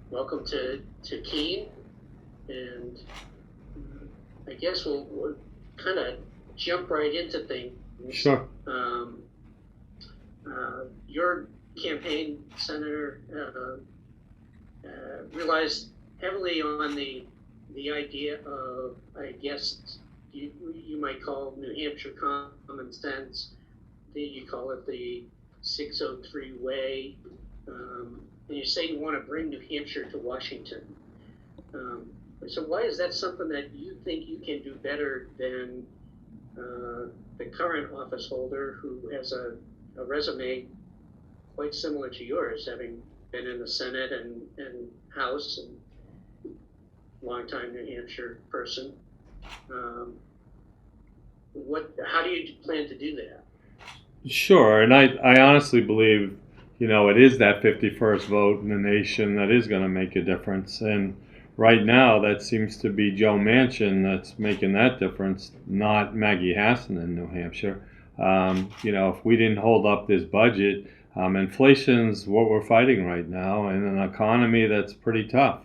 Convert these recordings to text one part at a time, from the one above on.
welcome to Keene, and I guess we'll kind of jump right into things. Sure. Um, your campaign, Senator, relies heavily on the idea of, I guess you might call New Hampshire common sense. You call it the 603 way. And you say you want to bring New Hampshire to Washington. Um, so why is that something that you think you can do better than the current office holder, who has a resume quite similar to yours, having been in the Senate and House, and longtime New Hampshire person? Um, how do you plan to do that? Sure. And I honestly believe, it is that 51st vote in the nation that is going to make a difference. And right now, that seems to be Joe Manchin that's making that difference, not Maggie Hassan in New Hampshire. If we didn't hold up this budget, inflation's what we're fighting right now, and an economy that's pretty tough.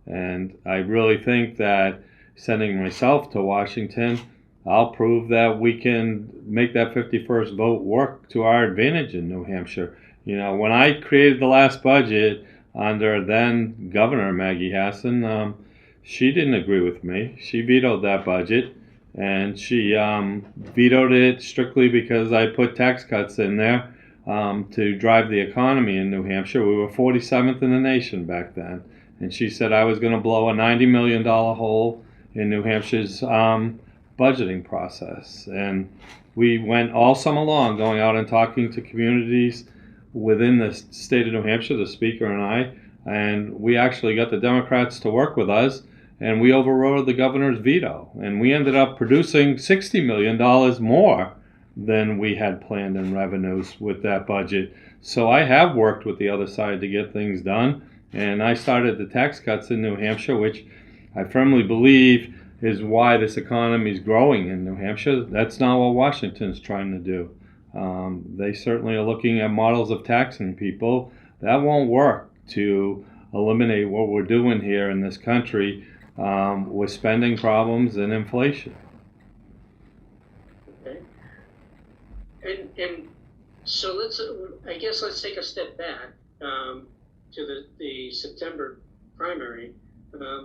And I really think that sending myself to Washington, I'll prove that we can make that 51st vote work to our advantage in New Hampshire. When I created the last budget under then Governor Maggie Hassan, she didn't agree with me. She vetoed that budget, and she vetoed it strictly because I put tax cuts in there to drive the economy in New Hampshire. We were 47th in the nation back then, and she said I was going to blow a $90 million hole in New Hampshire's budgeting process. And we went all summer long going out and talking to communities within the state of New Hampshire, the speaker and we actually got the Democrats to work with us, and we overrode the governor's veto, and we ended up producing $60 million more than we had planned in revenues with that budget. So I have worked with the other side to get things done, and I started the tax cuts in New Hampshire, which I firmly believe is why this economy is growing in New Hampshire. That's not what Washington's trying to do. They certainly are looking at models of taxing people. That won't work to eliminate what we're doing here in this country with spending problems and inflation. Okay. And so let's take a step back to the September primary.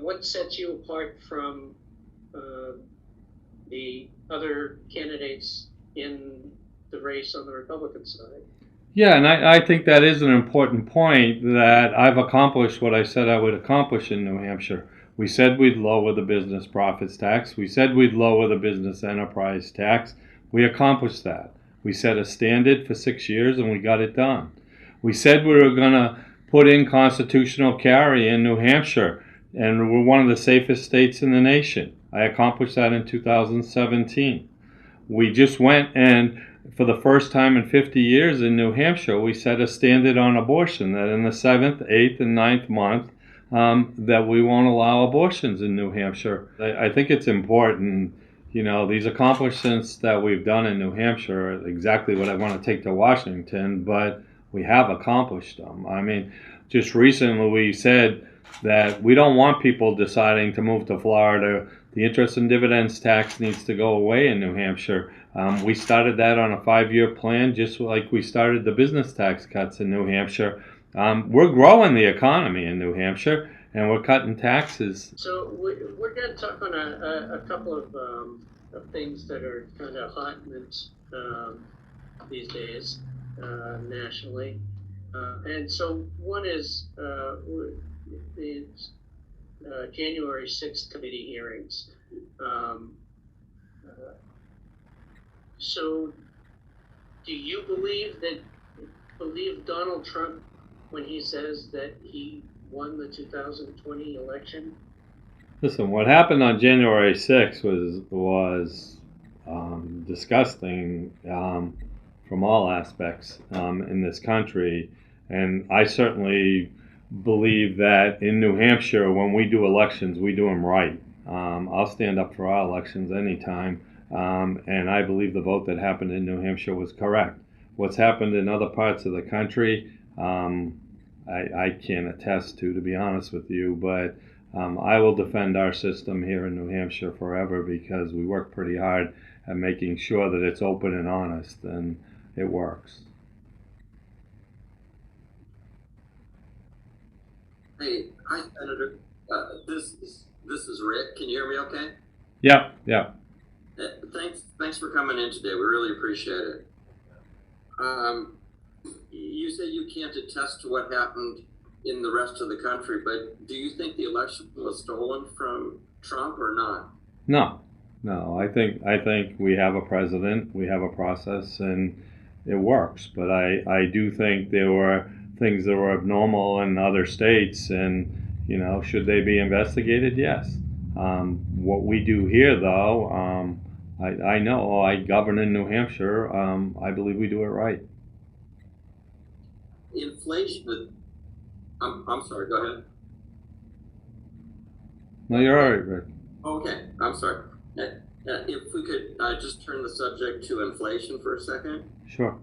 What sets you apart from the other candidates in the race on the Republican side? Yeah, and I think that is an important point, that I've accomplished what I said I would accomplish in New Hampshire. We said we'd lower the business profits tax. We said we'd lower the business enterprise tax. We accomplished that. We set a standard for 6 years, and we got it done. We said we were going to put in constitutional carry in New Hampshire, and we're one of the safest states in the nation. I accomplished that in 2017. We just went and, for the first time in 50 years in New Hampshire, we set a standard on abortion, that in the 7th, 8th, and 9th month, that we won't allow abortions in New Hampshire. I think it's important, these accomplishments that we've done in New Hampshire are exactly what I want to take to Washington, but we have accomplished them. I mean, just recently we said that we don't want people deciding to move to Florida. The interest and dividends tax needs to go away in New Hampshire. We started that on a 5-year plan, just like we started the business tax cuts in New Hampshire. We're growing the economy in New Hampshire, and we're cutting taxes. So we're going to talk on a couple of things that are kind of hot these days nationally. And so one is the January 6th committee hearings. So do you believe Donald Trump when he says that he won the 2020 election? Listen, what happened on January 6th was disgusting from all aspects in this country. And I certainly believe that in New Hampshire, when we do elections, we do them right. I'll stand up for our elections anytime. And I believe the vote that happened in New Hampshire was correct. What's happened in other parts of the country, I can't attest to be honest with you. But I will defend our system here in New Hampshire forever because we work pretty hard at making sure that it's open and honest, and it works. Hey, hi, Senator. This is Rick. Can you hear me okay? Yep, yep. Thanks for coming in today. We really appreciate it. You say you can't attest to what happened in the rest of the country, but do you think the election was stolen from Trump or not? No. I think we have a president, we have a process, and it works. But I do think there were things that were abnormal in other states, and should they be investigated? Yes. What we do here, though, I know I govern in New Hampshire. I believe we do it right. Inflation. I'm sorry. Go ahead. No, you're all right, Rick. Okay. I'm sorry. If we could just turn the subject to inflation for a second. Sure.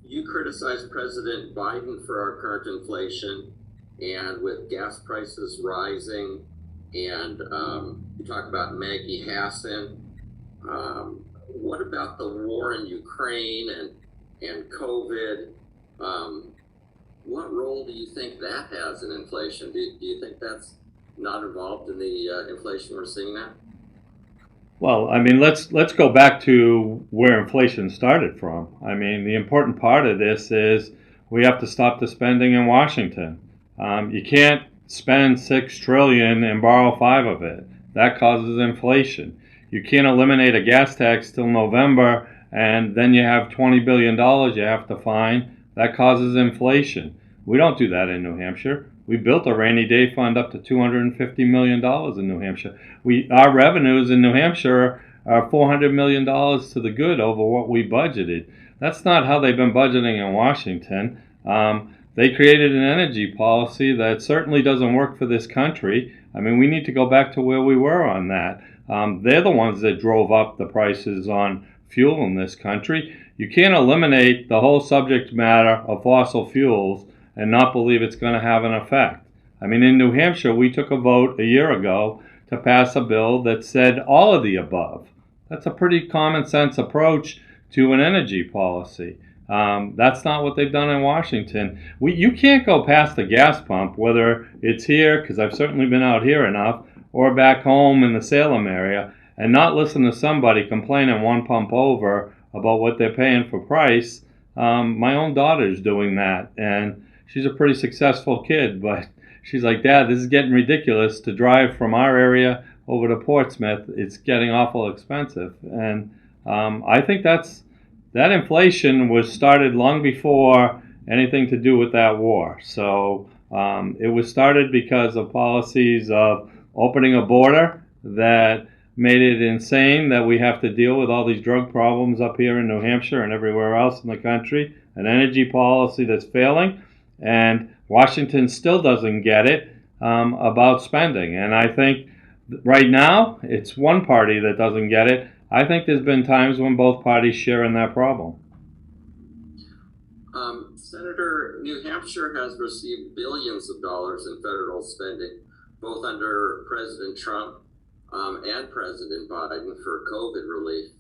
You criticized President Biden for our current inflation, and with gas prices rising, and you talk about Maggie Hassan. What about the war in Ukraine and COVID? What role do you think that has in inflation? Do you think that's not involved in the inflation we're seeing now? Well, I mean, let's go back to where inflation started from. I mean, the important part of this is we have to stop the spending in Washington. You can't spend $6 trillion and borrow 5 of it. That causes inflation. You can't eliminate a gas tax till November, and then you have $20 billion you have to find. That causes inflation. We don't do that in New Hampshire. We built a rainy day fund up to $250 million in New Hampshire. Our revenues in New Hampshire are $400 million to the good over what we budgeted. That's not how they've been budgeting in Washington. They created an energy policy that certainly doesn't work for this country. I mean, we need to go back to where we were on that. They're the ones that drove up the prices on fuel in this country. You can't eliminate the whole subject matter of fossil fuels and not believe it's going to have an effect. I mean, in New Hampshire, we took a vote a year ago to pass a bill that said all of the above. That's a pretty common sense approach to an energy policy. That's not what they've done in Washington. You can't go past the gas pump, whether it's here, because I've certainly been out here enough, or back home in the Salem area, and not listen to somebody complaining one pump over about what they're paying for price. My own daughter's doing that, and she's a pretty successful kid, but she's like, Dad, this is getting ridiculous to drive from our area over to Portsmouth. It's getting awful expensive. And I think that inflation was started long before anything to do with that war. So it was started because of policies of opening a border that made it insane that we have to deal with all these drug problems up here in New Hampshire and everywhere else in the country, an energy policy that's failing, and Washington still doesn't get it about spending. And I think right now it's one party that doesn't get it. I think there's been times when both parties share in that problem. Senator, New Hampshire has received billions of dollars in federal spending, both under President Trump and President Biden for COVID relief.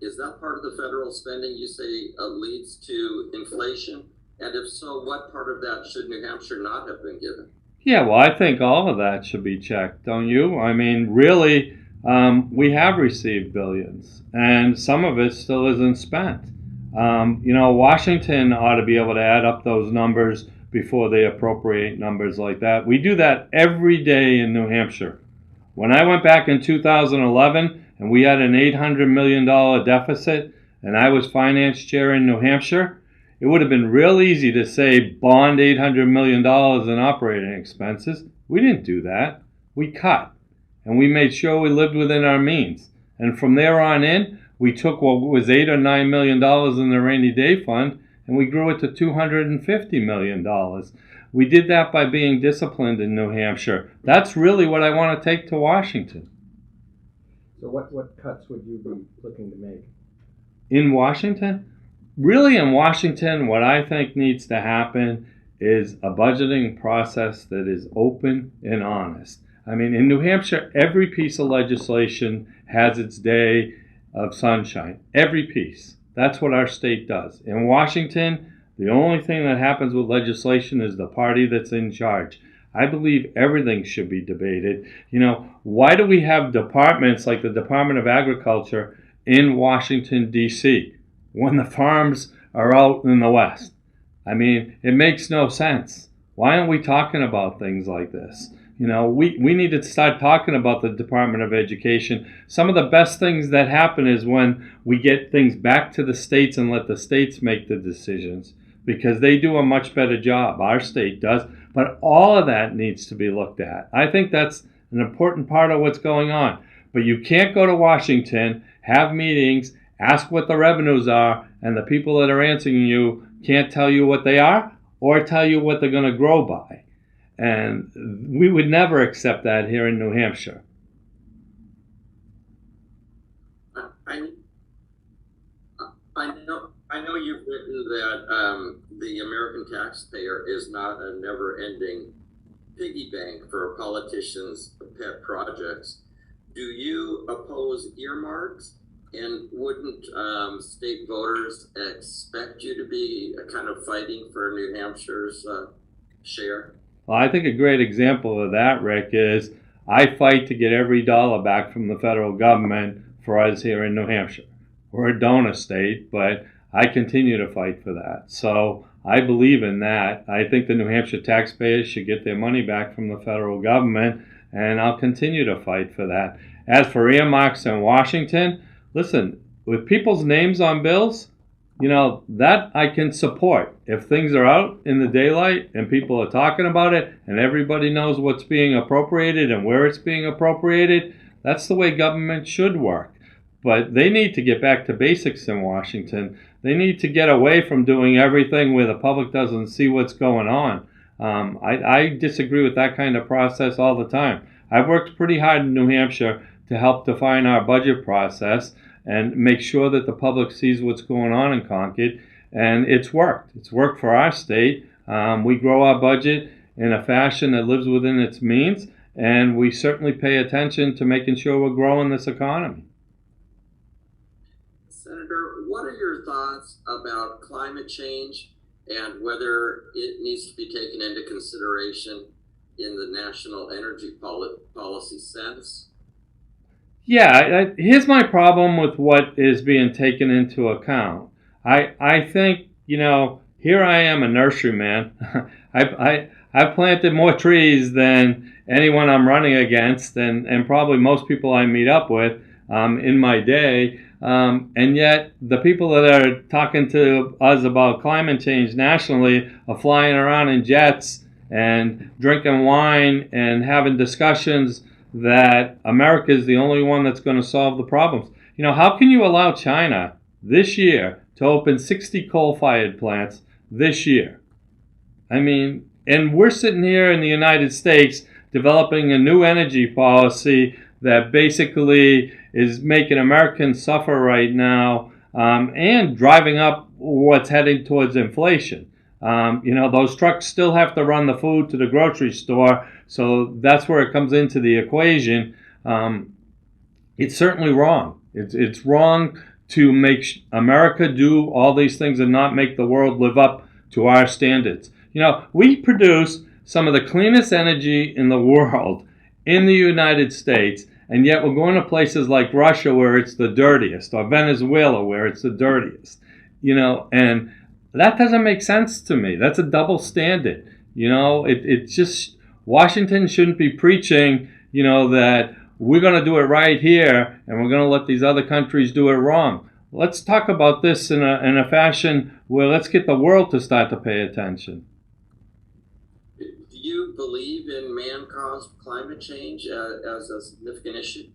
Is that part of the federal spending you say leads to inflation? And if so, what part of that should New Hampshire not have been given? Yeah, well, I think all of that should be checked, don't you? I mean, really, we have received billions, and some of it still isn't spent. Washington ought to be able to add up those numbers before they appropriate numbers like that. We do that every day in New Hampshire. When I went back in 2011 and we had an $800 million deficit and I was finance chair in New Hampshire, it would have been real easy to say bond $800 million in operating expenses. We didn't do that. We cut. And we made sure we lived within our means. And from there on in, we took what was $8 or $9 million in the rainy day fund and we grew it to $250 million. We did that by being disciplined in New Hampshire. That's really what I want to take to Washington. So what cuts would you be looking to make? In Washington? really in Washington, what I think needs to happen is a budgeting process that is open and honest. I mean, in New Hampshire, every piece of legislation has its day of sunshine. Every piece. That's what our state does. In Washington, the only thing that happens with legislation is the party that's in charge. I believe everything should be debated. Why do we have departments like the Department of Agriculture in Washington, D.C., when the farms are out in the West? I mean, it makes no sense. Why aren't we talking about things like this? We need to start talking about the Department of Education. Some of the best things that happen is when we get things back to the states and let the states make the decisions, because they do a much better job. Our state does. But all of that needs to be looked at. I think that's an important part of what's going on. But you can't go to Washington, have meetings, ask what the revenues are, and the people that are answering you can't tell you what they are or tell you what they're going to grow by. And we would never accept that here in New Hampshire. I know you've written that the American taxpayer is not a never-ending piggy bank for politicians' pet projects. Do you oppose earmarks? And wouldn't state voters expect you to be kind of fighting for New Hampshire's share? Well, I think a great example of that, Rick, is I fight to get every dollar back from the federal government for us here in New Hampshire. We're a donor state, but I continue to fight for that. So I believe in that. I think the New Hampshire taxpayers should get their money back from the federal government, and I'll continue to fight for that. As for earmarks in Washington, listen, with people's names on bills, that I can support. If things are out in the daylight and people are talking about it and everybody knows what's being appropriated and where it's being appropriated, that's the way government should work. But they need to get back to basics in Washington. They need to get away from doing everything where the public doesn't see what's going on. I disagree with that kind of process all the time. I've worked pretty hard in New Hampshire to help define our budget process and make sure that the public sees what's going on in Concord. And it's worked. It's worked for our state. We grow our budget in a fashion that lives within its means, and we certainly pay attention to making sure we're growing this economy. Senator, what are your thoughts about climate change and whether it needs to be taken into consideration in the national energy policy sense? Yeah, here's my problem with what is being taken into account. I think, here I am, a nurseryman. I've planted more trees than anyone I'm running against, and probably most people I meet up with in my day. And yet, the people that are talking to us about climate change nationally are flying around in jets and drinking wine and having discussions that America is the only one that's going to solve the problems. How can you allow China this year to open 60 coal-fired plants this year? I mean, and we're sitting here in the United States developing a new energy policy that basically is making Americans suffer right now and driving up what's heading towards inflation. Those trucks still have to run the food to the grocery store, so that's where it comes into the equation. It's certainly wrong. It's wrong to make America do all these things and not make the world live up to our standards. We produce some of the cleanest energy in the world in the United States, and yet we're going to places like Russia where it's the dirtiest, or Venezuela where it's the dirtiest. And that doesn't make sense to me. That's a double standard. It's just, Washington shouldn't be preaching, that we're going to do it right here and we're going to let these other countries do it wrong. Let's talk about this in a fashion where let's get the world to start to pay attention. Do you believe in man-caused climate change as a significant issue?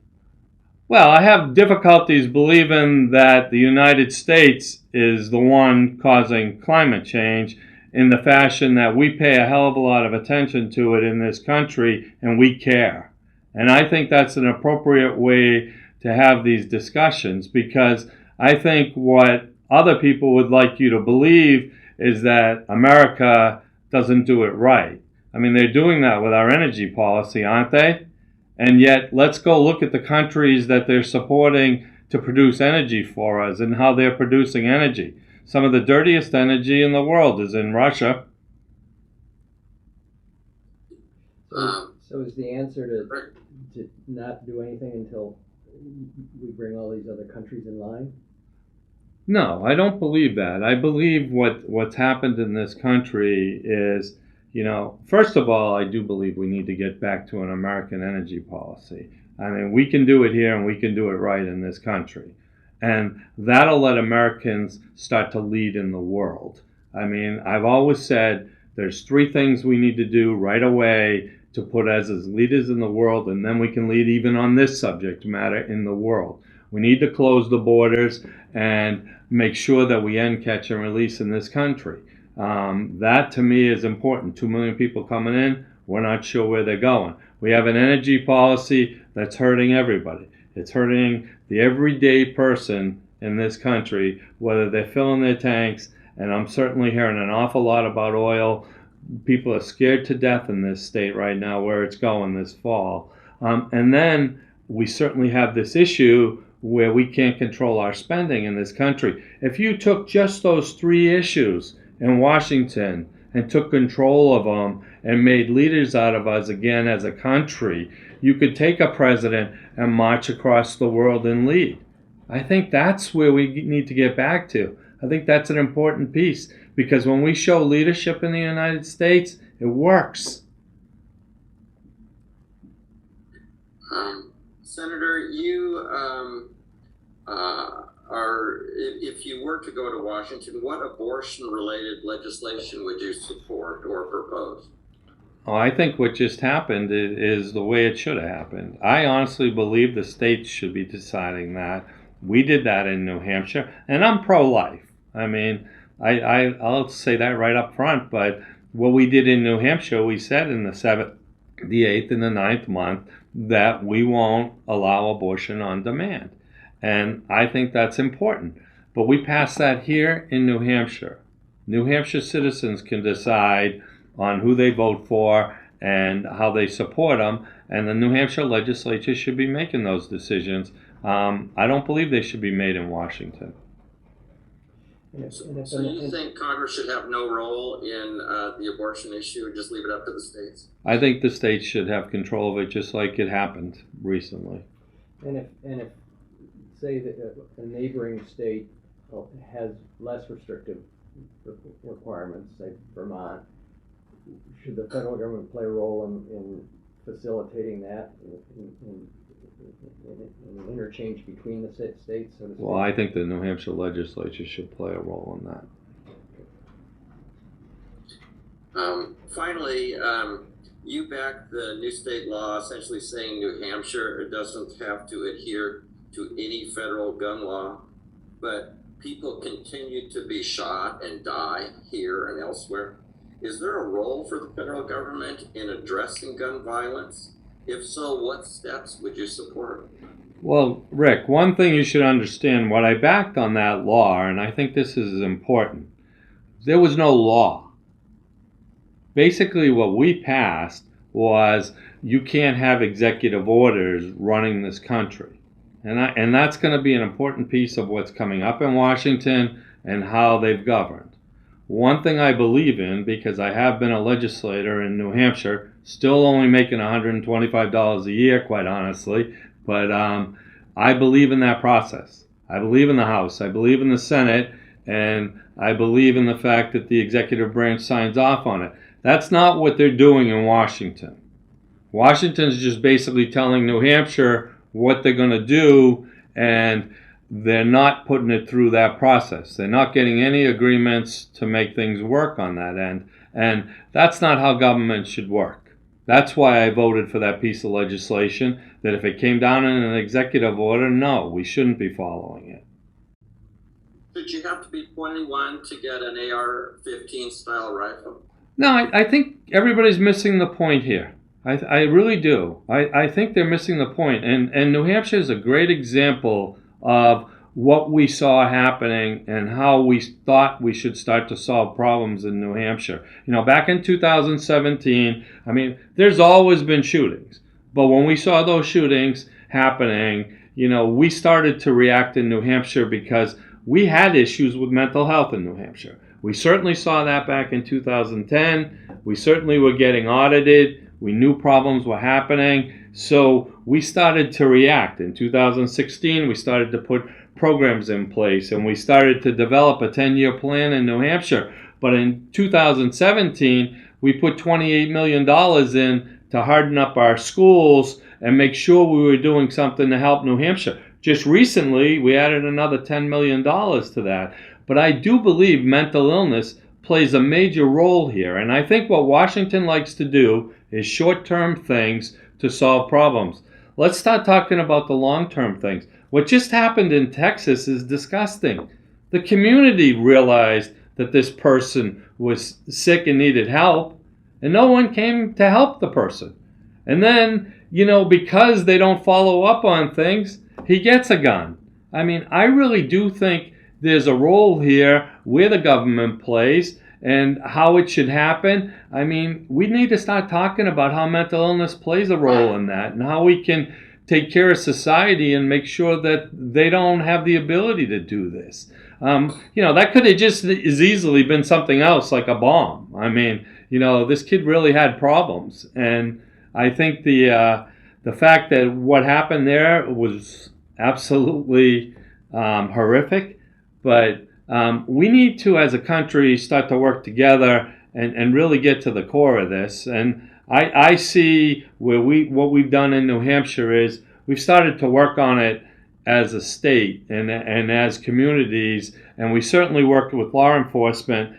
Well, I have difficulties believing that the United States is the one causing climate change in the fashion that we pay a hell of a lot of attention to it in this country and we care. And I think that's an appropriate way to have these discussions, because I think what other people would like you to believe is that America doesn't do it right. I mean, they're doing that with our energy policy, aren't they? And yet, let's go look at the countries that they're supporting to produce energy for us and how they're producing energy. Some of the dirtiest energy in the world is in Russia. So is the answer to not do anything until we bring all these other countries in line? No, I don't believe that. I believe what's happened in this country is, first of all, I do believe we need to get back to an American energy policy. I mean, we can do it here and we can do it right in this country. And that'll let Americans start to lead in the world. I mean, I've always said there's 3 things we need to do right away to put us as leaders in the world, and then we can lead even on this subject matter in the world. We need to close the borders and make sure that we end catch and release in this country. That to me is important. 2 million people coming in, we're not sure where they're going. We have an energy policy that's hurting everybody. It's hurting the everyday person in this country, whether they're filling their tanks, and I'm certainly hearing an awful lot about oil. People are scared to death in this state right now where it's going this fall. And then we certainly have this issue where we can't control our spending in this country. If you took just those 3 issues in Washington and took control of them and made leaders out of us again as a country, you could take a president and march across the world and lead. I think that's where we need to get back to. I think that's an important piece, because when we show leadership in the United States, it works. Senator, you if you were to go to Washington, what abortion-related legislation would you support or propose? Oh, I think what just happened is the way it should have happened. I honestly believe the states should be deciding that. We did that in New Hampshire, and I'm pro-life. I mean, I'll say that right up front, but what we did in New Hampshire, we said in the 7th, the 8th, and the 9th month that we won't allow abortion on demand. And I think that's important. But we passed that here in New Hampshire. New Hampshire citizens can decide on who they vote for and how they support them, and the New Hampshire legislature should be making those decisions. I don't believe they should be made in Washington. So you think Congress should have no role in the abortion issue and just leave it up to the states? I think the states should have control of it, just like it happened recently. And if say that a neighboring state has less restrictive requirements, say Vermont, should the federal government play a role in facilitating that, in an interchange between the states, so to speak? Well, I think the New Hampshire legislature should play a role in that. Finally, you back the new state law essentially saying New Hampshire doesn't have to adhere to any federal gun law, but people continue to be shot and die here and elsewhere. Is there a role for the federal government in addressing gun violence? If so, what steps would you support? Well, Rick, one thing you should understand, what I backed on that law, and I think this is important, there was no law. Basically, what we passed was you can't have executive orders running this country. And that's going to be an important piece of what's coming up in Washington and how they've governed. One thing I believe in, because I have been a legislator in New Hampshire, still only making $125 a year, quite honestly, but I believe in that process. I believe in the House, I believe in the Senate, and I believe in the fact that the executive branch signs off on it. That's not what they're doing in Washington. Washington's just basically telling New Hampshire what they're going to do, and they're not putting it through that process. They're not getting any agreements to make things work on that end, and that's not how government should work. That's why I voted for that piece of legislation, that if it came down in an executive order, no, we shouldn't be following it. Did you have to be 21 to get an AR-15 style rifle? No, I think everybody's missing the point here. I really do. I think they're missing the point. And New Hampshire is a great example of what we saw happening and how we thought we should start to solve problems in New Hampshire. Back in 2017, there's always been shootings, but when we saw those shootings happening, we started to react in New Hampshire because we had issues with mental health in New Hampshire. We certainly saw that back in 2010. We certainly were getting audited. We knew problems were happening. So we started to react. In 2016, we started to put programs in place, and we started to develop a 10-year plan in New Hampshire. But in 2017, we put $28 million in to harden up our schools and make sure we were doing something to help New Hampshire. Just recently, we added another $10 million to that. But I do believe mental illness plays a major role here. And I think what Washington likes to do is short-term things to solve problems. Let's start talking about the long-term things. What just happened in Texas is disgusting. The community realized that this person was sick and needed help, and no one came to help the person. And then, because they don't follow up on things, he gets a gun. I really do think there's a role here where the government plays and how it should happen. We need to start talking about how mental illness plays a role in that and how we can take care of society and make sure that they don't have the ability to do this. That could have just as easily been something else like a bomb. This kid really had problems. And I think the fact that what happened there was absolutely horrific. But we need to, as a country, start to work together and really get to the core of this. And I see what we've done in New Hampshire is we've started to work on it as a state and as communities, and we certainly worked with law enforcement.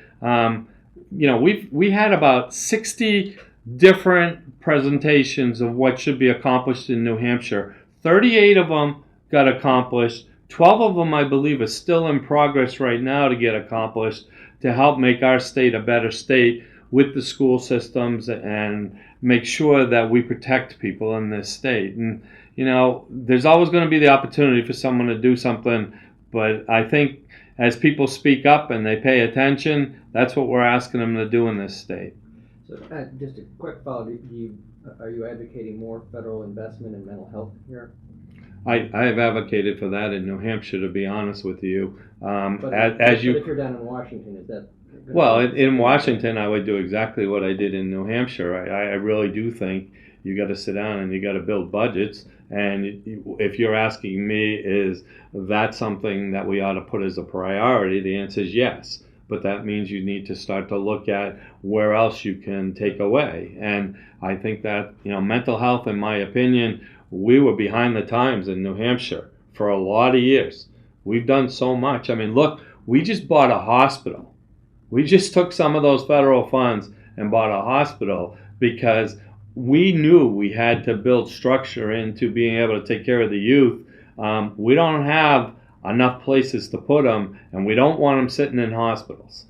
We had about 60 different presentations of what should be accomplished in New Hampshire. 38 of them got accomplished. 12 of them, I believe, are still in progress right now to get accomplished to help make our state a better state with the school systems and make sure that we protect people in this state. And, there's always going to be the opportunity for someone to do something, but I think as people speak up and they pay attention, that's what we're asking them to do in this state. So just a quick follow-up, are you advocating more federal investment in mental health here? I have advocated for that in New Hampshire, to be honest with you. But if you're down in Washington, is that... Well, in Washington, I would do exactly what I did in New Hampshire. I really do think you got to sit down and you got to build budgets. And if you're asking me, is that something that we ought to put as a priority? The answer is yes. But that means you need to start to look at where else you can take away. And I think that, mental health, in my opinion, we were behind the times in New Hampshire for a lot of years. We've done so much. Look, we just bought a hospital. We just took some of those federal funds and bought a hospital because we knew we had to build structure into being able to take care of the youth. We don't have enough places to put them, and we don't want them sitting in hospitals,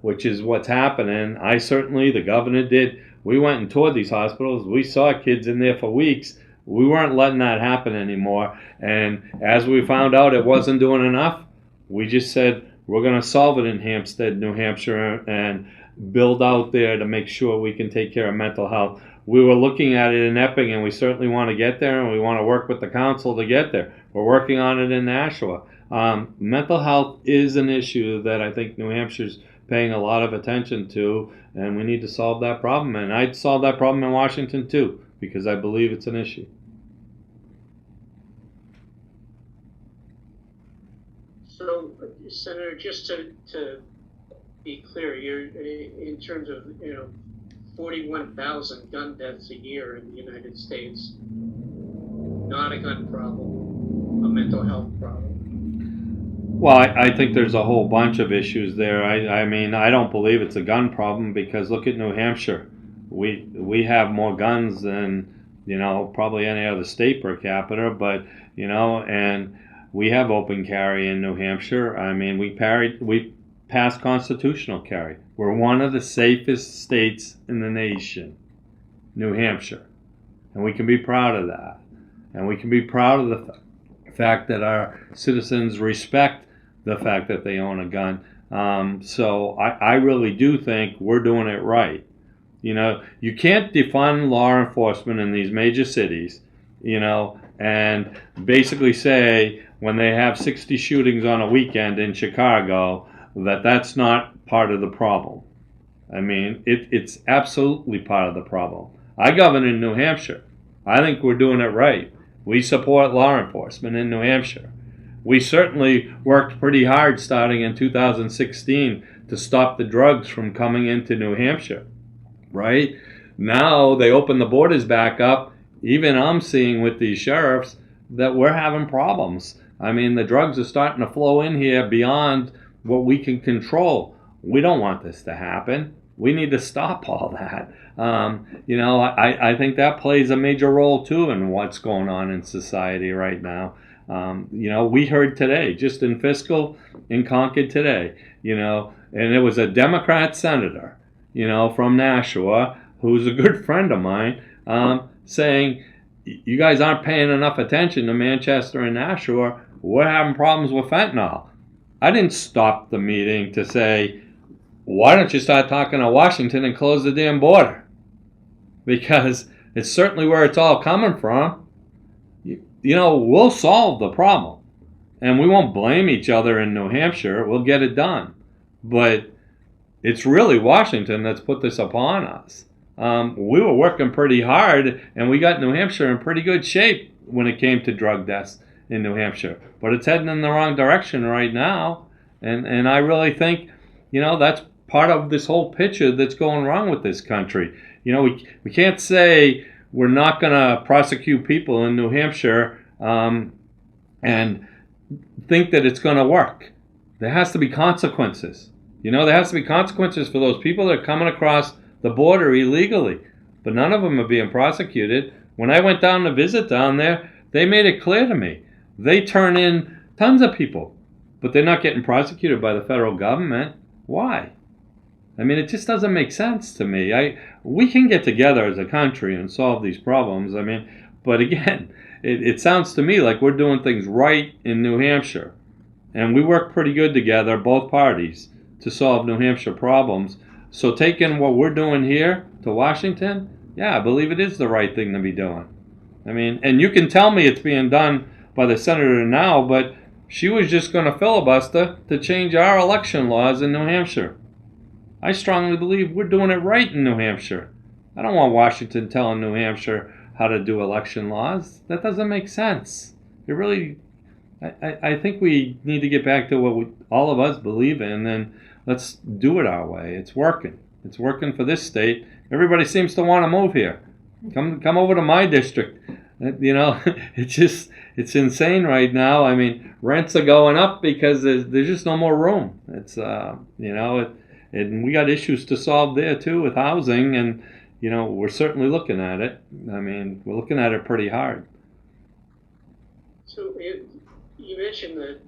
which is what's happening. The governor did. We went and toured these hospitals. We saw kids in there for weeks. We weren't letting that happen anymore. And as we found out it wasn't doing enough, we just said, we're going to solve it in Hampstead, New Hampshire, and build out there to make sure we can take care of mental health. We were looking at it in Epping, and we certainly want to get there, and we want to work with the council to get there. We're working on it in Nashua. Mental health is an issue that I think New Hampshire's paying a lot of attention to, and we need to solve that problem. And I'd solve that problem in Washington too, because I believe it's an issue. So, Senator, just to be clear, you're in terms of 41,000 gun deaths a year in the United States. Not a gun problem, a mental health problem. Well, I think there's a whole bunch of issues there. I don't believe it's a gun problem because look at New Hampshire. We have more guns than probably any other state per capita, but and we have open carry in New Hampshire. We passed constitutional carry. We're one of the safest states in the nation, New Hampshire, and we can be proud of that. And we can be proud of the fact that our citizens respect the fact that they own a gun. So I really do think we're doing it right. You know, you can't defund law enforcement in these major cities, you know, and basically say when they have 60 shootings on a weekend in Chicago that that's not part of the problem. I mean, it's absolutely part of the problem. I govern in New Hampshire. I think we're doing it right. We support law enforcement in New Hampshire. We certainly worked pretty hard starting in 2016 to stop the drugs from coming into New Hampshire, right? Now they open the borders back up. Even I'm seeing with these sheriffs that we're having problems. I mean, the drugs are starting to flow in here beyond what we can control. We don't want this to happen. We need to stop all that. You know, I think that plays a major role too in what's going on in society right now. You know, we heard today, just in fiscal in Concord today, you know, and it was a Democrat senator, you know, from Nashua, who's a good friend of mine, saying, you guys aren't paying enough attention to Manchester and Nashua. We're having problems with fentanyl. I didn't stop the meeting to say, why don't you start talking to Washington and close the damn border? Because it's certainly where it's all coming from. You know, we'll solve the problem. And we won't blame each other in New Hampshire. We'll get it done. But it's really Washington that's put this upon us. We were working pretty hard, and we got New Hampshire in pretty good shape when it came to drug deaths in New Hampshire. But it's heading in the wrong direction right now. And I really think, you know, that's part of this whole picture that's going wrong with this country. You know, we can't say we're not going to prosecute people in New Hampshire and think that it's going to work. There has to be consequences. You know, there has to be consequences for those people that are coming across the border illegally. But none of them are being prosecuted. When I went down to visit down there, they made it clear to me. They turn in tons of people, but they're not getting prosecuted by the federal government. Why? I mean, it just doesn't make sense to me. We can get together as a country and solve these problems. I mean, but again, it sounds to me like we're doing things right in New Hampshire. And we work pretty good together, both parties, to solve New Hampshire problems. So taking what we're doing here to Washington, yeah, I believe it is the right thing to be doing. I mean, and you can tell me it's being done by the senator now, but she was just going to filibuster to change our election laws in New Hampshire. I strongly believe we're doing it right in New Hampshire. I don't want Washington telling New Hampshire how to do election laws. That doesn't make sense. It really, I think we need to get back to what all of us believe in, and let's do it our way. It's working. It's working for this state. Everybody seems to want to move here. Come over to my district. You know, it's insane right now. I mean, rents are going up because there's just no more room. It's, you know, and we got issues to solve there too with housing, and you know, we're certainly looking at it. I mean, we're looking at it pretty hard. So you mentioned that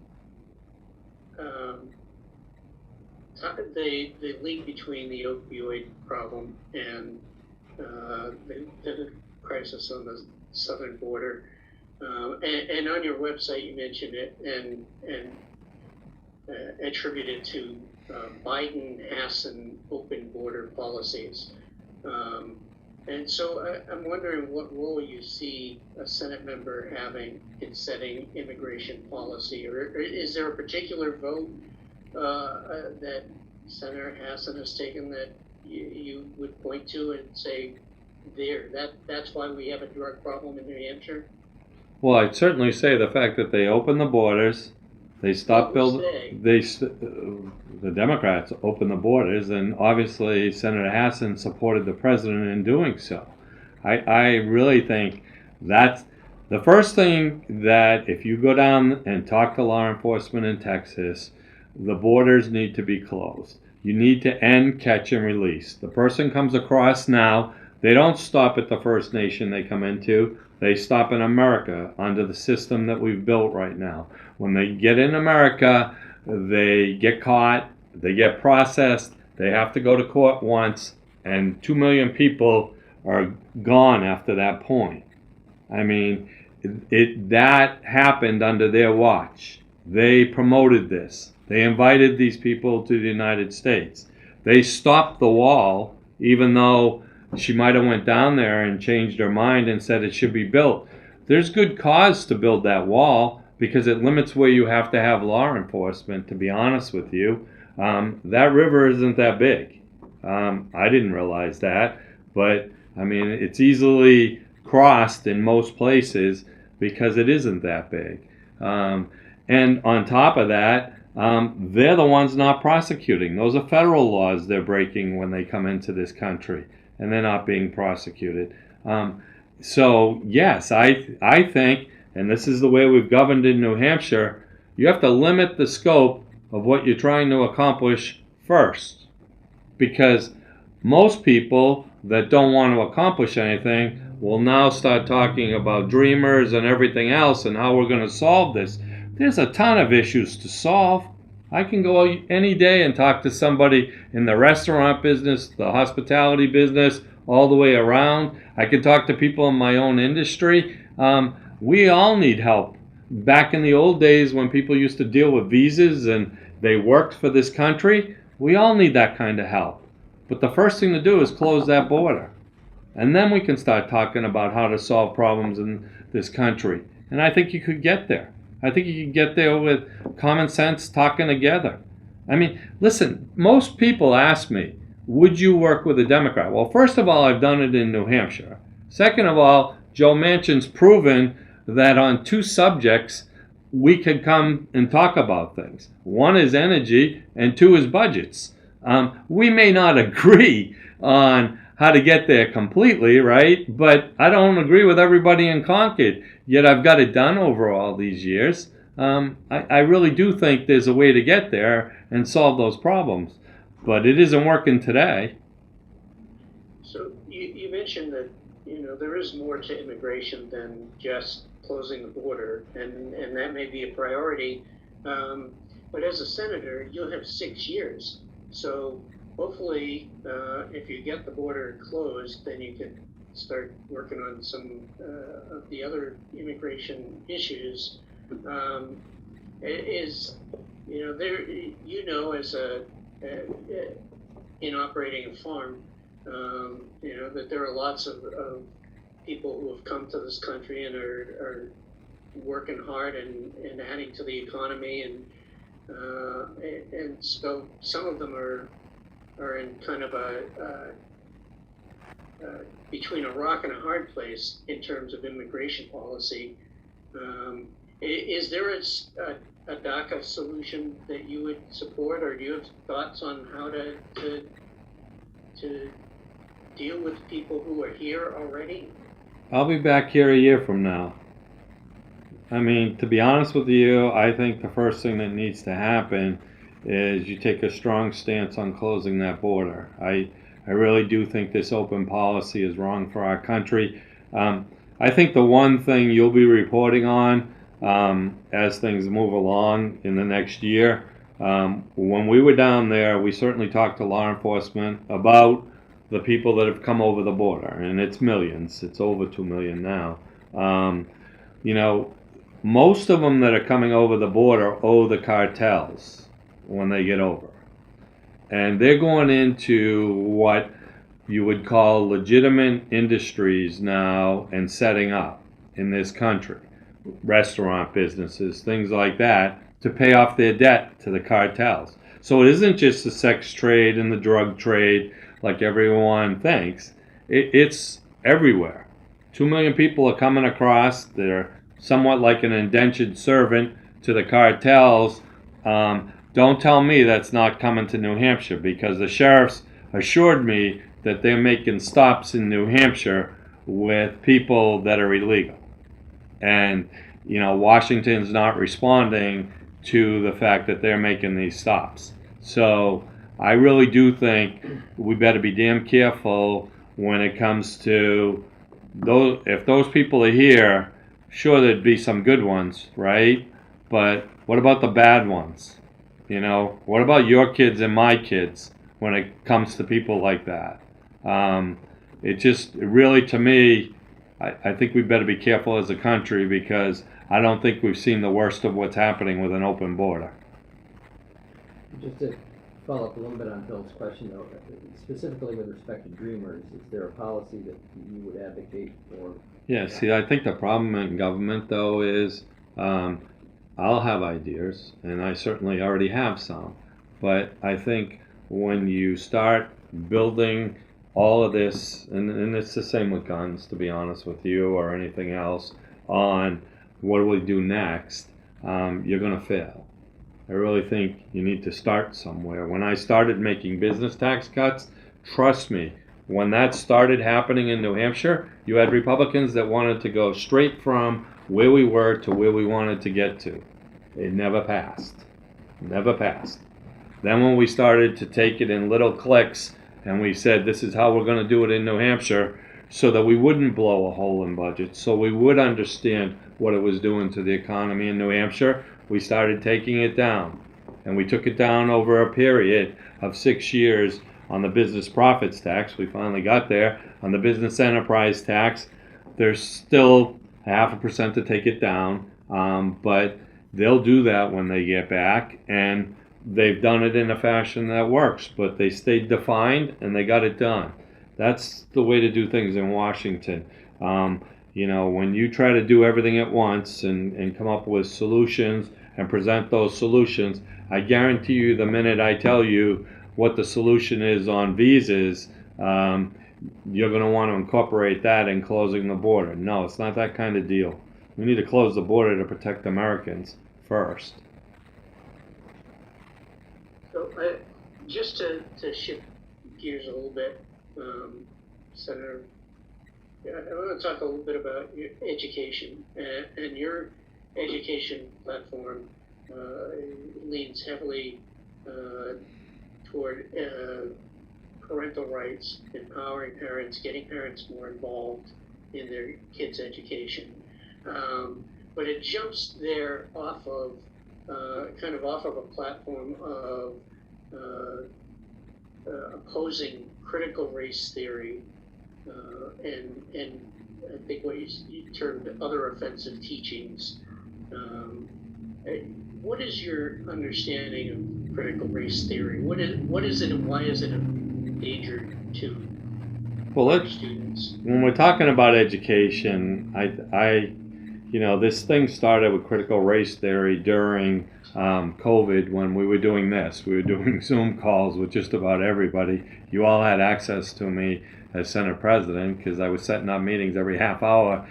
the link between the opioid problem and the crisis on the southern border, and on your website you mentioned it and attributed to Biden-Hassan open border policies. And so I'm wondering what role you see a Senate member having in setting immigration policy, or is there a particular vote that Senator Hassan has taken that you would point to and say, that's why we have a drug problem in New Hampshire? Well, I'd certainly say the fact that they opened the borders, they stopped building. The Democrats opened the borders, and obviously Senator Hassan supported the president in doing so. I really think that's the first thing, that if you go down and talk to law enforcement in Texas, the borders need to be closed. You need to end catch and release. The person comes across now, they don't stop at the first nation they come into. They stop in America under the system that we've built right now. When they get in America, they get caught, they get processed, they have to go to court once, and 2 million people are gone after that point. I mean, that happened under their watch. They promoted this. They invited these people to the United States. They stopped the wall, even though she might have went down there and changed her mind and said it should be built. There's good cause to build that wall because it limits where you have to have law enforcement, to be honest with you. That river isn't that big. I didn't realize that, but I mean, it's easily crossed in most places because it isn't that big. And on top of that, they're the ones not prosecuting. Those are federal laws they're breaking when they come into this country, and they're not being prosecuted. So yes, I think, and this is the way we've governed in New Hampshire, you have to limit the scope of what you're trying to accomplish first. Because most people that don't want to accomplish anything will now start talking about dreamers and everything else and how we're going to solve this. There's a ton of issues to solve. I can go any day and talk to somebody in the restaurant business, the hospitality business, all the way around. I can talk to people in my own industry. We all need help. Back in the old days when people used to deal with visas and they worked for this country, we all need that kind of help. But the first thing to do is close that border. And then we can start talking about how to solve problems in this country. And I think you could get there. I think you could get there with common sense talking together. I mean, listen, most people ask me, would you work with a Democrat? Well, first of all, I've done it in New Hampshire. Second of all, Joe Manchin's proven that on two subjects, we can come and talk about things. One is energy, and two is budgets. We may not agree on how to get there completely, right? But I don't agree with everybody in Concord, yet I've got it done over all these years. I really do think there's a way to get there and solve those problems, but it isn't working today. So you mentioned that, there is more to immigration than just closing the border, and that may be a priority. But as a senator, you'll have 6 years. So hopefully, if you get the border closed, then you can start working on some of the other immigration issues. As in operating a farm, that there are lots of people who have come to this country and are working hard and adding to the economy, and so some of them are in kind of a between a rock and a hard place in terms of immigration policy. Is there a DACA solution that you would support, or do you have thoughts on how to deal with people who are here already? I'll be back here a year from now. I mean, to be honest with you, I think the first thing that needs to happen is you take a strong stance on closing that border. I really do think this open policy is wrong for our country. I think the one thing you'll be reporting on as things move along in the next year, when we were down there, we certainly talked to law enforcement about the people that have come over the border, and it's millions. It's over 2 million now. Most of them that are coming over the border owe the cartels when they get over. And they're going into what you would call legitimate industries now and setting up in this country. Restaurant businesses, things like that, to pay off their debt to the cartels. So it isn't just the sex trade and the drug trade like everyone thinks. It's everywhere. 2 million people are coming across. They're somewhat like an indentured servant to the cartels. Don't tell me that's not coming to New Hampshire, because the sheriffs assured me that they're making stops in New Hampshire with people that are illegal. And, Washington's not responding to the fact that they're making these stops. So I really do think we better be damn careful when it comes to those. If those people are here, sure, there'd be some good ones, right? But what about the bad ones? What about your kids and my kids when it comes to people like that? It really, to me, I think we better be careful as a country, because I don't think we've seen the worst of what's happening with an open border. Just to follow up a little bit on Bill's question, though, specifically with respect to Dreamers, is there a policy that you would advocate for? Yeah, see, I think the problem in government, though, is I'll have ideas, and I certainly already have some, but I think when you start building all of this, and it's the same with guns, to be honest with you, or anything else, on what do we do next, you're going to fail. I really think you need to start somewhere. When I started making business tax cuts, trust me, when that started happening in New Hampshire, you had Republicans that wanted to go straight from where we were to where we wanted to get to. It never passed. Never passed. Then when we started to take it in little clicks, and we said this is how we're going to do it in New Hampshire, so that we wouldn't blow a hole in budget, so we would understand what it was doing to the economy in New Hampshire, we started taking it down. And we took it down over a period of 6 years on the business profits tax. We finally got there. On the business enterprise tax, there's still 0.5% to take it down, but they'll do that when they get back, and they've done it in a fashion that works, but they stayed defined and they got it done. That's the way to do things in Washington. When you try to do everything at once and come up with solutions and present those solutions, I guarantee you the minute I tell you what the solution is on visas, you're going to want to incorporate that in closing the border. No, it's not that kind of deal. We need to close the border to protect Americans first. So just to shift gears a little bit, Senator, I want to talk a little bit about your education, and your education platform leans heavily toward parental rights, empowering parents, getting parents more involved in their kids' education. But it jumps there off of off of a platform of opposing critical race theory and I think what you termed other offensive teachings. What is your understanding of critical race theory? What is it, and why is it a danger to students? When we're talking about education, this thing started with critical race theory during COVID, when we were doing this. We were doing Zoom calls with just about everybody. You all had access to me as Senate President because I was setting up meetings every half hour.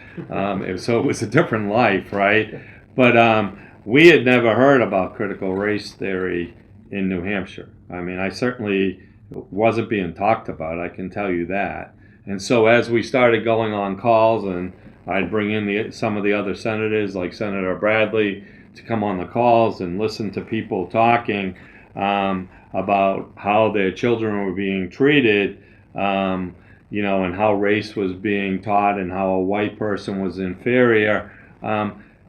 So it was a different life, right? But we had never heard about critical race theory in New Hampshire. I mean, I certainly wasn't being talked about, I can tell you that. And so as we started going on calls, and I'd bring in some of the other senators, like Senator Bradley, to come on the calls and listen to people talking about how their children were being treated, and how race was being taught and how a white person was inferior.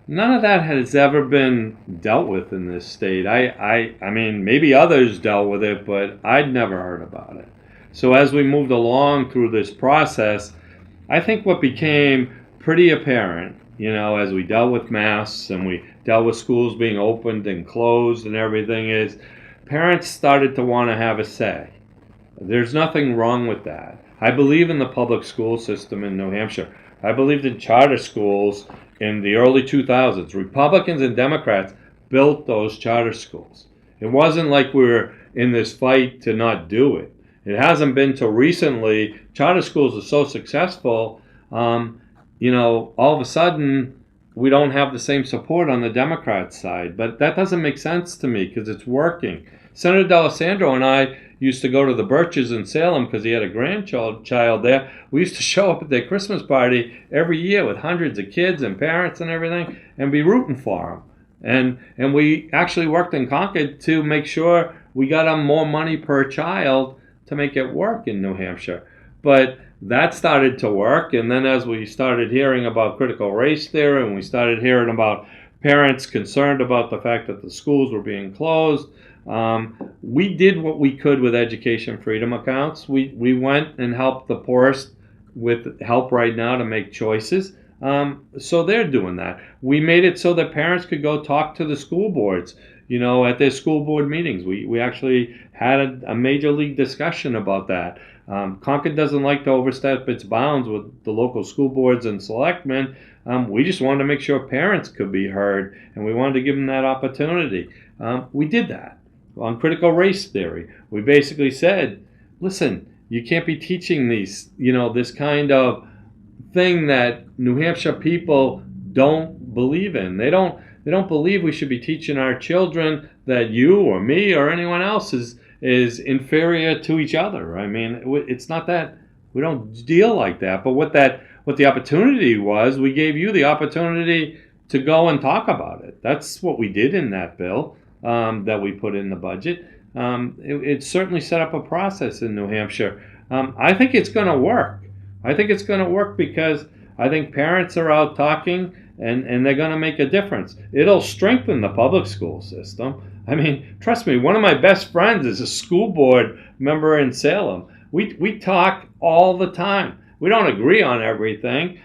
None of that has ever been dealt with in this state. I mean, maybe others dealt with it, but I'd never heard about it. So as we moved along through this process, I think what became pretty apparent, as we dealt with masks and we dealt with schools being opened and closed and everything, is parents started to want to have a say. There's nothing wrong with that. I believe in the public school system in New Hampshire. I believed in charter schools in the early 2000s. Republicans and Democrats built those charter schools. It wasn't like we were in this fight to not do it. It hasn't been till recently. Charter schools are so successful, all of a sudden we don't have the same support on the Democrat side. But that doesn't make sense to me because it's working. Senator D'Alessandro and I used to go to the Birches in Salem because he had a grandchild there. We used to show up at their Christmas party every year with hundreds of kids and parents and everything and be rooting for them. And we actually worked in Concord to make sure we got them more money per child to make it work in New Hampshire. But that started to work, and then as we started hearing about critical race theory and we started hearing about parents concerned about the fact that the schools were being closed, we did what we could with education freedom accounts. We went and helped the poorest with help right now to make choices. So they're doing that. We made it so that parents could go talk to the school boards, at their school board meetings. We actually had a major league discussion about that. Concord doesn't like to overstep its bounds with the local school boards and selectmen. We just wanted to make sure parents could be heard, and we wanted to give them that opportunity. We did that. On critical race theory, we basically said, listen, you can't be teaching these, this kind of thing that New Hampshire people don't believe in. They don't believe we should be teaching our children that you or me or anyone else is inferior to each other. I mean, it's not that we don't deal like that, but what the opportunity was, we gave you the opportunity to go and talk about it. That's what we did in that bill that we put in the budget. It certainly set up a process in New Hampshire. I think it's going to work. I think it's going to work because I think parents are out talking and they're going to make a difference. It'll strengthen the public school system. I mean, trust me, one of my best friends is a school board member in Salem. We talk all the time. We don't agree on everything.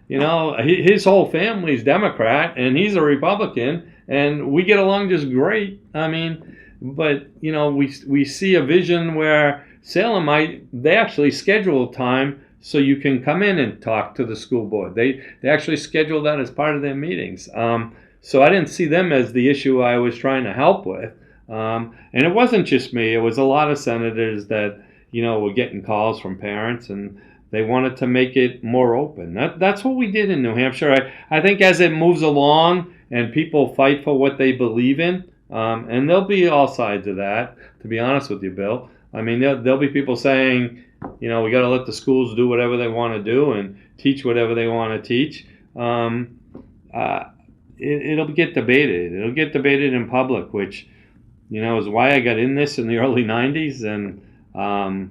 His whole family's Democrat and he's a Republican, and we get along just great. I mean, but we see a vision where Salem they actually schedule time so you can come in and talk to the school board. They actually schedule that as part of their meetings. So I didn't see them as the issue I was trying to help with. And it wasn't just me. It was a lot of senators that, were getting calls from parents, and they wanted to make it more open. That's what we did in New Hampshire. I think as it moves along and people fight for what they believe in, and there'll be all sides of that, to be honest with you, Bill. I mean, there'll be people saying, we got to let the schools do whatever they want to do and teach whatever they want to teach. It'll get debated. It'll get debated in public, which, is why I got in this in the early 90s. And, I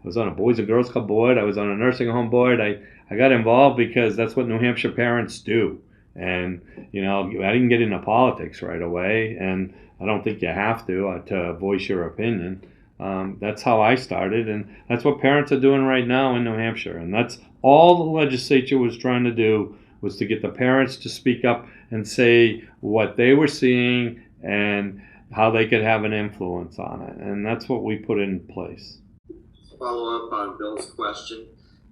was on a Boys and Girls Club board. I was on a nursing home board. I got involved because that's what New Hampshire parents do. And, I didn't get into politics right away. And I don't think you have to voice your opinion. That's how I started, and that's what parents are doing right now in New Hampshire. And that's all the legislature was trying to do, was to get the parents to speak up and say what they were seeing and how they could have an influence on it. And that's what we put in place. Follow up on Bill's question.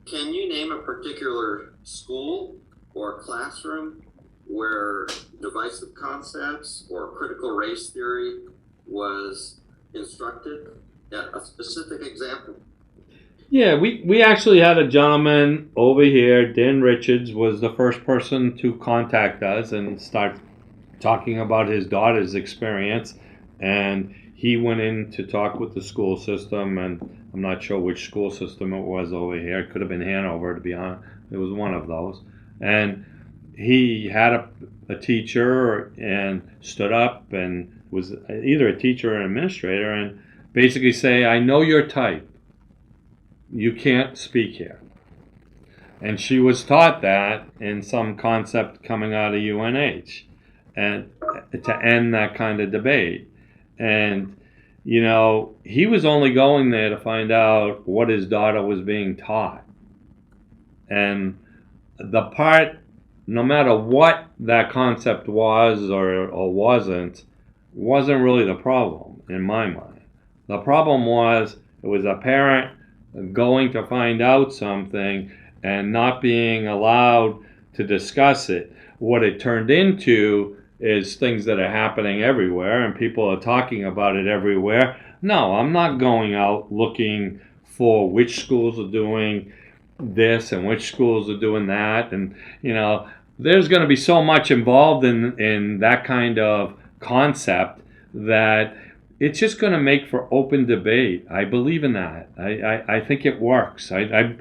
Can you name a particular school or classroom where divisive concepts or critical race theory was instructed? A specific example? Yeah, we actually had a gentleman over here, Dan Richards, was the first person to contact us and start talking about his daughter's experience. And he went in to talk with the school system, and I'm not sure which school system it was over here. It could have been Hanover, to be honest. It was one of those. And he had a teacher and stood up and was either a teacher or an administrator and basically say, I know your type. You can't speak here. And she was taught that in some concept coming out of UNH, and to end that kind of debate. And, he was only going there to find out what his daughter was being taught. And the part, no matter what that concept was or wasn't really the problem in my mind. The problem was it was a parent going to find out something and not being allowed to discuss it. What it turned into is things that are happening everywhere and people are talking about it everywhere. No, I'm not going out looking for which schools are doing this and which schools are doing that. And, there's going to be so much involved in that kind of concept that it's just going to make for open debate. I believe in that. I think it works. I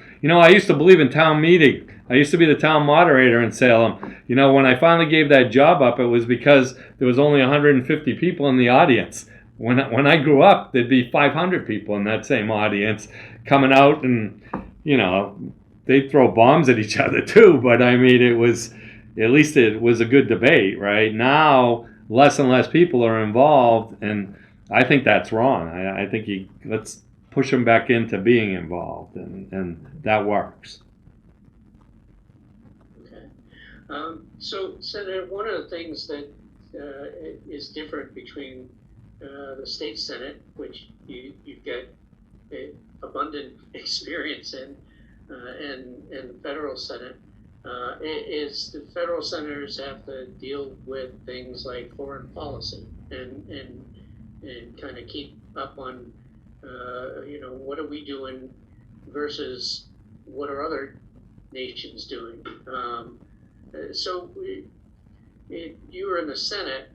used to believe in town meeting. I used to be the town moderator in Salem. When I finally gave that job up, it was because there was only 150 people in the audience. When I grew up, there'd be 500 people in that same audience coming out, and they'd throw bombs at each other too. But I mean, it was a good debate. Right now, less and less people are involved, and I think that's wrong. I think let's push them back into being involved, and that works. Okay. So, Senator, one of the things that is different between the state Senate, which you've got abundant experience in, and the federal Senate, is the federal senators have to deal with things like foreign policy and kind of keep up on, what are we doing versus what are other nations doing. So you were in the Senate.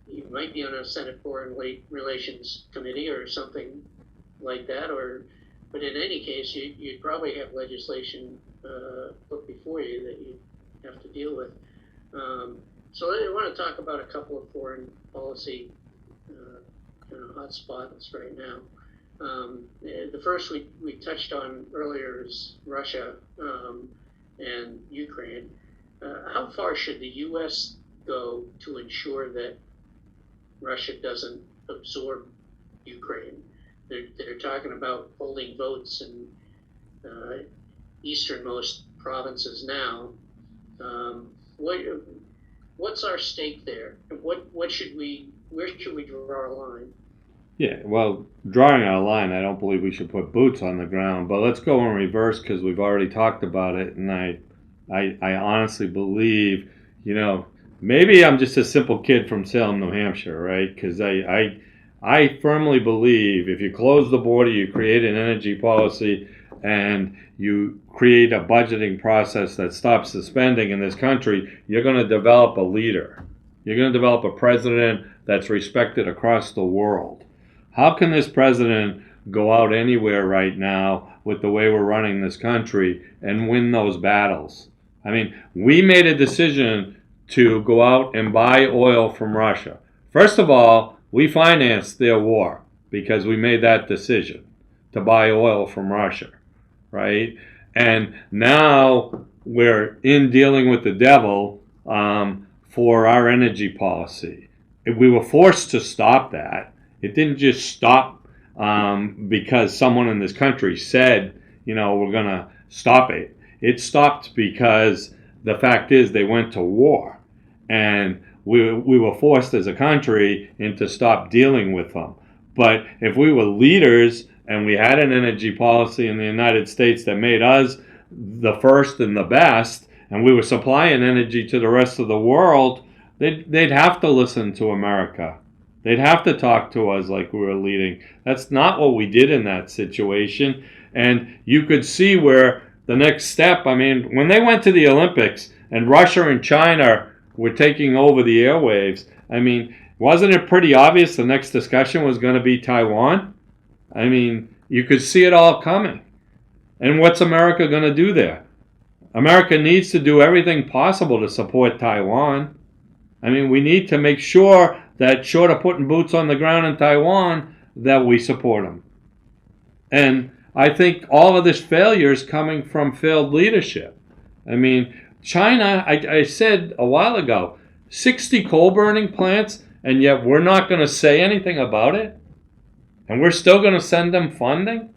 You might be on a Senate Foreign Relations Committee or something like that, but in any case, you'd probably have legislation put before you that you have to deal with. So I want to talk about a couple of foreign policy hot spots right now. The first we touched on earlier is Russia and Ukraine. How far should the U.S. go to ensure that Russia doesn't absorb Ukraine? They're talking about holding votes in easternmost provinces now. What's our stake there? Where should we draw our line? Yeah, well, drawing our line, I don't believe we should put boots on the ground, but let's go in reverse because we've already talked about it, and I honestly believe, maybe I'm just a simple kid from Salem, New Hampshire, right? Because I firmly believe if you close the border, you create an energy policy, and you create a budgeting process that stops the spending in this country, you're going to develop a leader. You're going to develop a president that's respected across the world. How can this president go out anywhere right now with the way we're running this country and win those battles? I mean, we made a decision to go out and buy oil from Russia. First of all, we financed their war because we made that decision to buy oil from Russia, right? And now we're in dealing with the devil for our energy policy. We were forced to stop that. It didn't just stop because someone in this country said, we're going to stop it. It stopped because the fact is they went to war. And we were forced as a country into stop dealing with them. But if we were leaders and we had an energy policy in the United States that made us the first and the best, and we were supplying energy to the rest of the world, they'd have to listen to America. They'd have to talk to us like we were leading. That's not what we did in that situation. And you could see where the next step, when they went to the Olympics and Russia and China were taking over the airwaves, wasn't it pretty obvious the next discussion was going to be Taiwan? You could see it all coming. And what's America going to do there? America needs to do everything possible to support Taiwan. We need to make sure that short of putting boots on the ground in Taiwan, that we support them. And I think all of this failure is coming from failed leadership. China, I said a while ago, 60 coal burning plants, and yet we're not going to say anything about it? And we're still going to send them funding?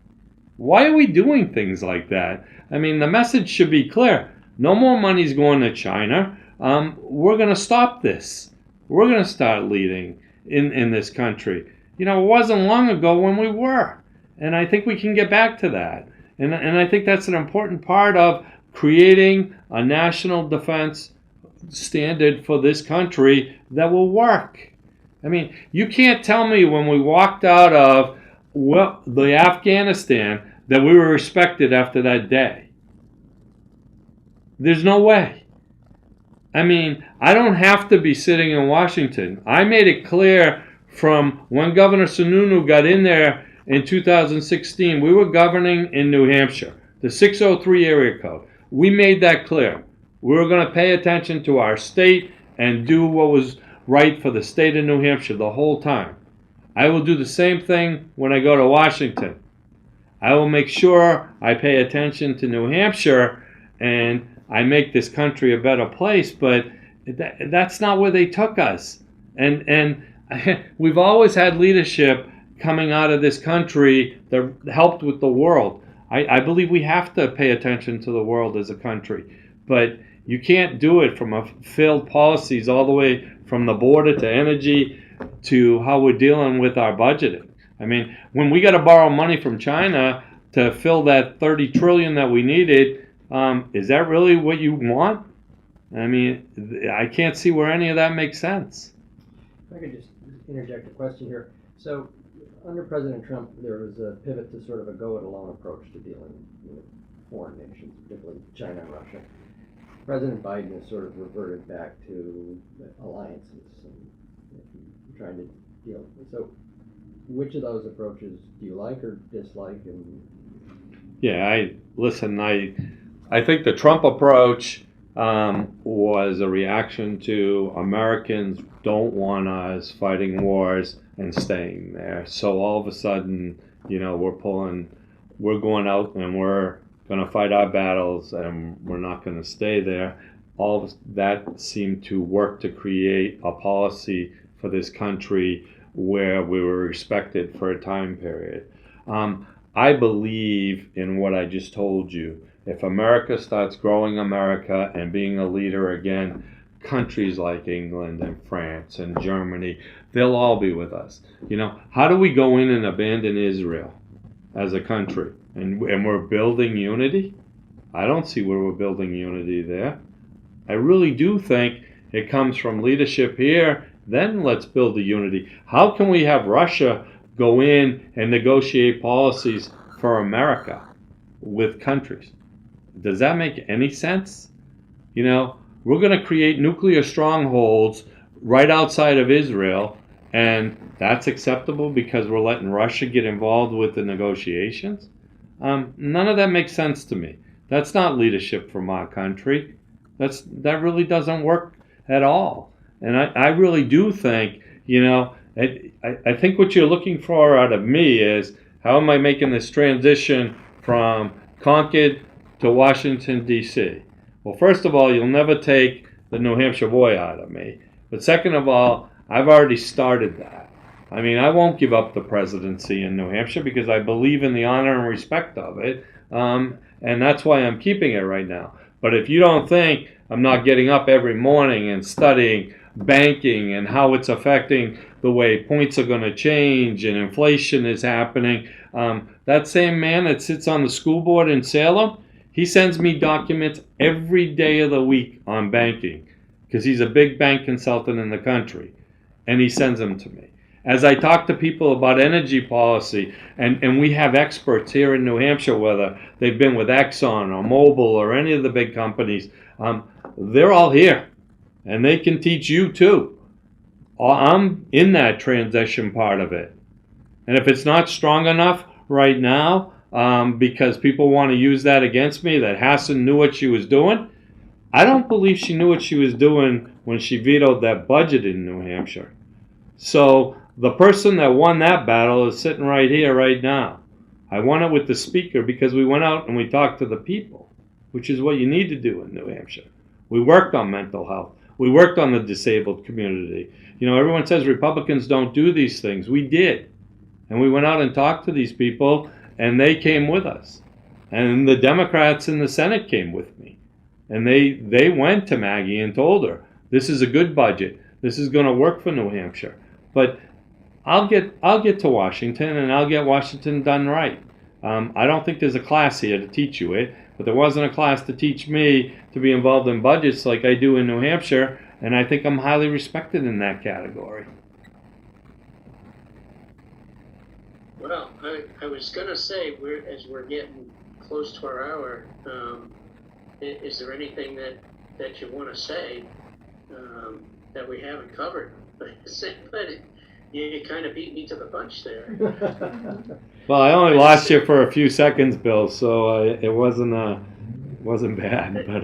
Why are we doing things like that? The message should be clear. No more money's going to China. We're going to stop this. We're going to start leading in this country. It wasn't long ago when we were. And I think we can get back to that. And I think that's an important part of creating a national defense standard for this country that will work. You can't tell me when we walked out of the Afghanistan that we were respected after that day. There's no way. I don't have to be sitting in Washington. I made it clear from when Governor Sununu got in there in 2016, we were governing in New Hampshire, the 603 area code. We made that clear. We were going to pay attention to our state and do what was right for the state of New Hampshire the whole time. I will do the same thing when I go to Washington. I will make sure I pay attention to New Hampshire and I make this country a better place, but that's not where they took us. And we've always had leadership coming out of this country that helped with the world. I believe we have to pay attention to the world as a country, but you can't do it from a failed policies all the way from the border to energy to how we're dealing with our budgeting. I mean, when we got to borrow money from China to fill that 30 trillion that we needed, is that really what you want? I mean, I can't see where any of that makes sense. If I could just interject a question here. So, under President Trump, there was a pivot to sort of a go-it-alone approach to dealing with foreign nations, particularly China and Russia. President Biden has sort of reverted back to alliances and trying to deal with it. So, which of those approaches do you like or dislike? And yeah, I think the Trump approach was a reaction to Americans don't want us fighting wars and staying there. So all of a sudden, we're going out and we're going to fight our battles and we're not going to stay there. All of that seemed to work to create a policy for this country where we were respected for a time period. I believe in what I just told you. If America starts growing America and being a leader again, countries like England and France and Germany, they'll all be with us. How do we go in and abandon Israel as a country? And we're building unity? I don't see where we're building unity there. I really do think it comes from leadership here. Then let's build the unity. How can we have Russia go in and negotiate policies for America with countries? Does that make any sense? We're going to create nuclear strongholds right outside of Israel, and that's acceptable because we're letting Russia get involved with the negotiations? None of that makes sense to me. That's not leadership from our country. That really doesn't work at all. And I really do think, I think what you're looking for out of me is, how am I making this transition from Concord to Washington, D.C.? Well, first of all, you'll never take the New Hampshire boy out of me. But second of all, I've already started that. I mean, I won't give up the presidency in New Hampshire because I believe in the honor and respect of it. And that's why I'm keeping it right now. But if you don't think I'm not getting up every morning and studying banking and how it's affecting the way points are going to change and inflation is happening, that same man that sits on the school board in Salem, he sends me documents every day of the week on banking because he's a big bank consultant in the country, and he sends them to me. As I talk to people about energy policy, and we have experts here in New Hampshire, whether they've been with Exxon or Mobil or any of the big companies, they're all here, and they can teach you too. I'm in that transition part of it. And if it's not strong enough right now, because people want to use that against me, that Hassan knew what she was doing, I don't believe she knew what she was doing when she vetoed that budget in New Hampshire. So the person that won that battle is sitting right here, right now. I won it with the speaker because we went out and we talked to the people, which is what you need to do in New Hampshire. We worked on mental health. We worked on the disabled community. Everyone says Republicans don't do these things. We did. And we went out and talked to these people, and they came with us. And the Democrats in the Senate came with me. And they went to Maggie and told her, this is a good budget. This is going to work for New Hampshire. But I'll get to Washington, and I'll get Washington done right. I don't think there's a class here to teach you it, but there wasn't a class to teach me to be involved in budgets like I do in New Hampshire, and I think I'm highly respected in that category. Well, I was going to say, as we're getting close to our hour, is there anything that you want to say that we haven't covered? But you kind of beat me to the punch there. Well, I only lost you for a few seconds, Bill, so it wasn't bad. But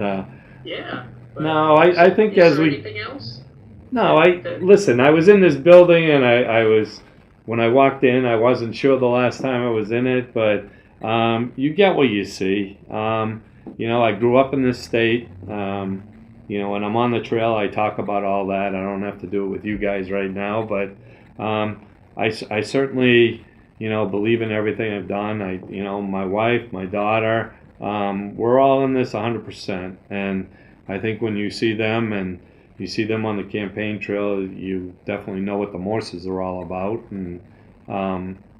yeah. But no, I think as we. Anything else? No, listen. I was in this building, and I was when I walked in. I wasn't sure the last time I was in it, but you get what you see. I grew up in this state. When I'm on the trail, I talk about all that. I don't have to do it with you guys right now, but I certainly, believe in everything I've done. My wife, my daughter, we're all in this 100%. And I think when you see them and you see them on the campaign trail, you definitely know what the Morses are all about. And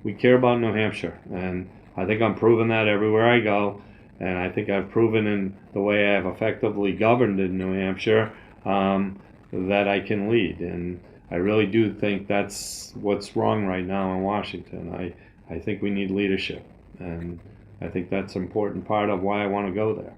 we care about New Hampshire. And I think I'm proving that everywhere I go. And I think I've proven in the way I've effectively governed in New Hampshire that I can lead. And I really do think that's what's wrong right now in Washington. I think we need leadership. And I think that's an important part of why I want to go there.